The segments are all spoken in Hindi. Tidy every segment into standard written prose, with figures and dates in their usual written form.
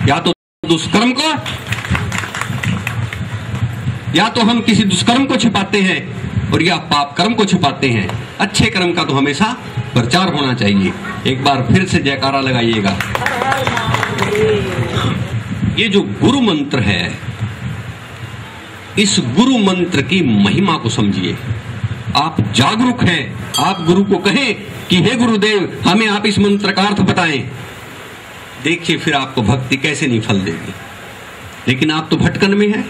या तो दुष्कर्म को, या तो हम किसी दुष्कर्म को छिपाते हैं और या पाप कर्म को छिपाते हैं। अच्छे कर्म का तो हमेशा प्रचार होना चाहिए। एक बार फिर से जयकारा लगाइएगा। ये जो गुरु मंत्र है, इस गुरु मंत्र की महिमा को समझिए। आप जागरूक हैं, आप गुरु को कहें कि हे गुरुदेव हमें आप इस मंत्र का अर्थ बताएं। देखिए फिर आपको भक्ति कैसे नहीं फल देगी। लेकिन आप तो भटकन में हैं,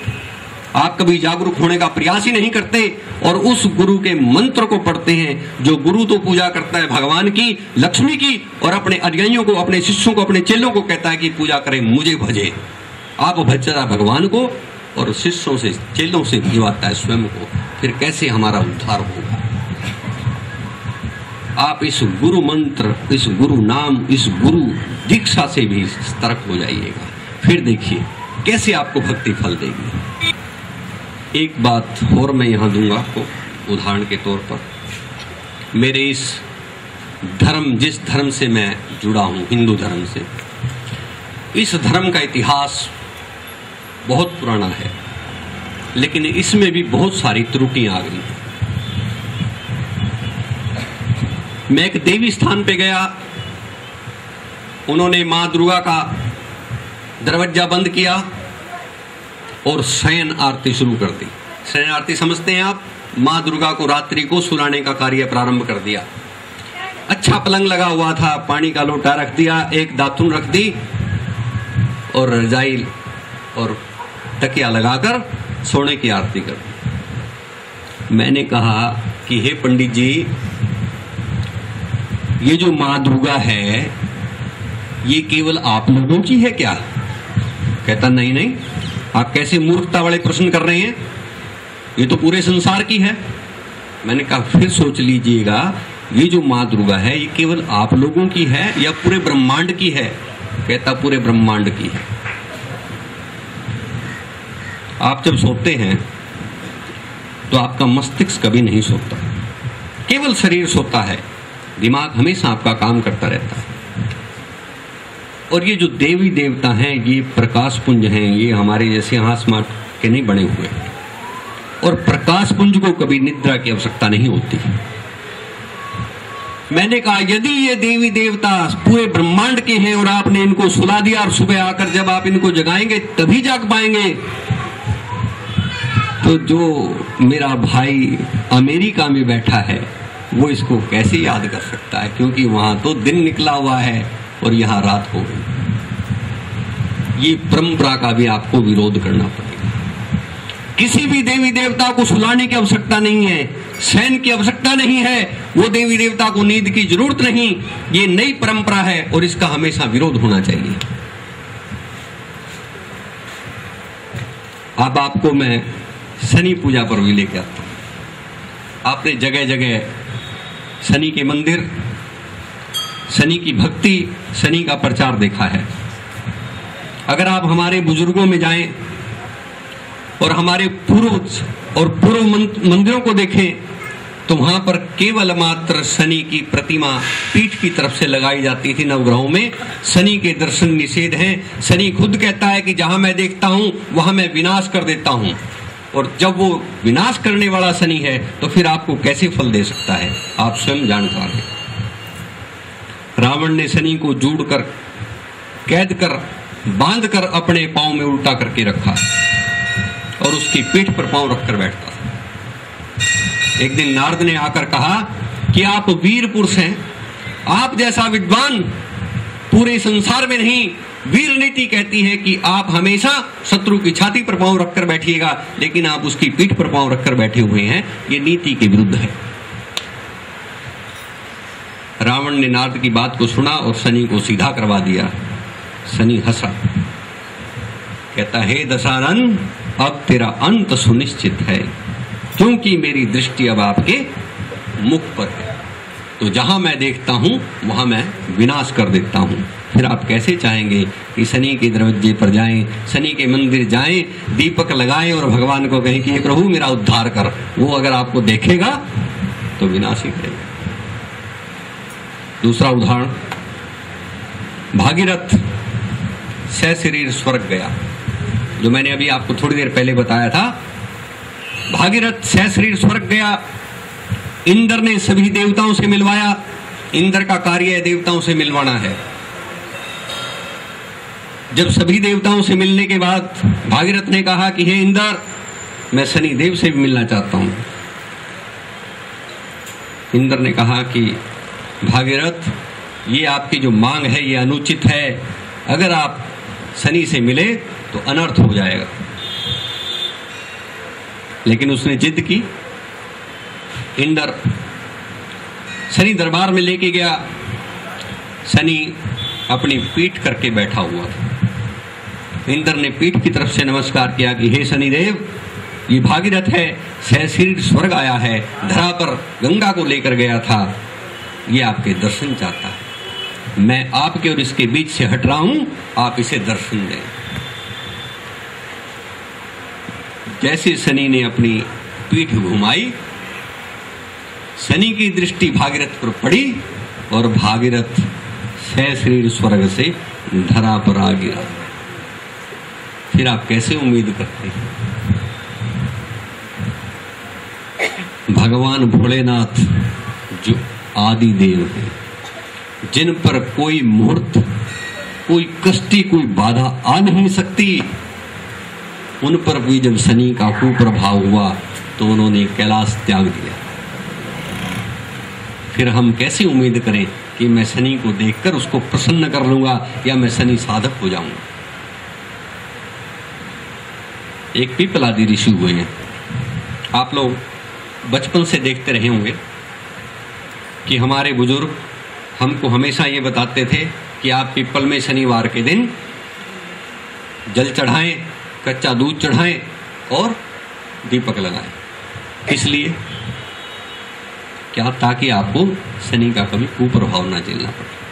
आप कभी जागरूक होने का प्रयास ही नहीं करते और उस गुरु के मंत्र को पढ़ते हैं। जो गुरु तो पूजा करता है भगवान की, लक्ष्मी की, और अपने अनुयायियों को, अपने शिष्यों को, अपने चेलों को कहता है कि पूजा करें, मुझे भजे। आप भजता भगवान को और शिष्यों से, चेलों से भिजवाता है स्वयं को। फिर कैसे हमारा उद्धार होगा? आप इस गुरु मंत्र, इस गुरु नाम, इस गुरु दीक्षा से भी सतर्क हो जाइएगा। फिर देखिए कैसे आपको भक्ति फल देगी। एक बात और मैं यहां दूंगा आपको उदाहरण के तौर पर। मेरे इस धर्म, जिस धर्म से मैं जुड़ा हूं, हिंदू धर्म से, इस धर्म का इतिहास बहुत पुराना है, लेकिन इसमें भी बहुत सारी त्रुटियां आ गई। मैं एक देवी स्थान पे गया, उन्होंने मां दुर्गा का दरवाजा बंद किया और शयन आरती शुरू कर दी। शयन आरती समझते हैं आप? मां दुर्गा को रात्रि को सुलाने का कार्य प्रारंभ कर दिया। अच्छा पलंग लगा हुआ था, पानी का लोटा रख दिया, एक दातुन रख दी और रजाई और तकिया लगाकर सोने की आरती कर दी। मैंने कहा कि हे पंडित जी, ये जो मां दुर्गा है ये केवल आप लोगों की है क्या? कहता नहीं नहीं, आप कैसे मूर्खता वाले प्रश्न कर रहे हैं, ये तो पूरे संसार की है। मैंने कहा फिर सोच लीजिएगा, ये जो मां दुर्गा है ये केवल आप लोगों की है या पूरे ब्रह्मांड की है? कहता पूरे ब्रह्मांड की है। आप जब सोते हैं तो आपका मस्तिष्क कभी नहीं सोता, केवल शरीर सोता है, दिमाग हमेशा आपका काम करता रहता है। और ये जो देवी देवता हैं ये प्रकाश पुंज हैं, ये हमारे जैसे आसमान के नहीं बने हुए, और प्रकाश पुंज को कभी निद्रा की आवश्यकता नहीं होती। मैंने कहा यदि ये देवी देवता पूरे ब्रह्मांड के हैं और आपने इनको सुला दिया और सुबह आकर जब आप इनको जगाएंगे तभी जाग पाएंगे, तो जो मेरा भाई अमेरिका में बैठा है वो इसको कैसे याद कर सकता है? क्योंकि वहां तो दिन निकला हुआ है और यहां रात हो गई। ये परंपरा का भी आपको विरोध करना पड़ेगा। किसी भी देवी देवता को सुलाने की आवश्यकता नहीं है, शयन की आवश्यकता नहीं है, वो देवी देवता को नींद की जरूरत नहीं। ये नई परंपरा है और इसका हमेशा विरोध होना चाहिए। अब आपको मैं शनि पूजा पर भी लेके आता हूं। आपने जगह जगह शनि के मंदिर, शनि की भक्ति, शनि का प्रचार देखा है। अगर आप हमारे बुजुर्गों में जाएं और हमारे पूर्व और पूर्व मंदिरों को देखें तो वहां पर केवल मात्र शनि की प्रतिमा पीठ की तरफ से लगाई जाती थी। नवग्रहों में शनि के दर्शन निषेध हैं। शनि खुद कहता है कि जहां मैं देखता हूं वहां मैं विनाश कर देता हूं, और जब वो विनाश करने वाला शनि है तो फिर आपको कैसे फल दे सकता है? आप स्वयं जानकार हैं। रावण ने शनि को जोड़कर, कैद कर, बांध कर अपने पांव में उल्टा करके रखा और उसकी पीठ पर पांव रखकर बैठता था। एक दिन नारद ने आकर कहा कि आप वीर पुरुष हैं, आप जैसा विद्वान पूरे संसार में नहीं। वीर नीति कहती है कि आप हमेशा शत्रु की छाती पर पांव रखकर बैठिएगा, लेकिन आप उसकी पीठ पर पांव रखकर बैठे हुए हैं, ये नीति के विरुद्ध है। रावण ने नारद की बात को सुना और शनि को सीधा करवा दिया। शनि हंसा, कहता हे दशानन, अब तेरा अंत सुनिश्चित है, क्योंकि मेरी दृष्टि अब आपके मुख पर है। तो जहां मैं देखता हूं वहां मैं विनाश कर देता हूं। फिर आप कैसे चाहेंगे कि शनि के दरवाजे पर जाएं, शनि के मंदिर जाएं, दीपक लगाएं और भगवान को कहें कि हे प्रभु मेरा उद्धार कर? वो अगर आपको देखेगा तो विनाश ही करेगा। दूसरा उदाहरण, भागीरथ सशरीर स्वर्ग गया। जो मैंने अभी आपको थोड़ी देर पहले बताया था, भागीरथ सशरीर स्वर्ग गया। इंद्र ने सभी देवताओं से मिलवाया। इंद्र का कार्य देवताओं से मिलवाना है। जब सभी देवताओं से मिलने के बाद भागीरथ ने कहा कि हे इंद्र, मैं शनि देव से भी मिलना चाहता हूं। इंद्र ने कहा कि भागीरथ, ये आपकी जो मांग है ये अनुचित है। अगर आप शनि से मिले तो अनर्थ हो जाएगा। लेकिन उसने जिद की। इंद्र शनि दरबार में लेके गया। शनि अपनी पीठ करके बैठा हुआ था। इंद्र ने पीठ की तरफ से नमस्कार किया कि हे शनिदेव, ये भागीरथ है, सशरीर स्वर्ग आया है, धरा पर गंगा को लेकर गया था, ये आपके दर्शन चाहता है। मैं आपके और इसके बीच से हट रहा हूं, आप इसे दर्शन दें। जैसे शनि ने अपनी पीठ घुमाई, शनि की दृष्टि भागीरथ पर पड़ी और भागीरथ सशरीर स्वर्ग से धरा पर आ गिरा। फिर आप कैसे उम्मीद करते हैं? भगवान भोलेनाथ जो आदि देव है, जिन पर कोई मुहूर्त, कोई कष्टि, कोई बाधा आ नहीं सकती, उन पर भी जब शनि का कुप्रभाव हुआ तो उन्होंने कैलाश त्याग दिया। फिर हम कैसे उम्मीद करें कि मैं शनि को देखकर उसको प्रसन्न कर लूंगा या मैं शनि साधक हो जाऊंगा। एक पिपलादी ऋषि हुए हैं। आप लोग बचपन से देखते रहे होंगे कि हमारे बुजुर्ग हमको हमेशा ये बताते थे कि आप पीपल में शनिवार के दिन जल चढ़ाएं, कच्चा दूध चढ़ाएं और दीपक लगाएं। इसलिए क्या? ताकि आपको शनि का कभी कुप्रभाव ना झेलना पड़े।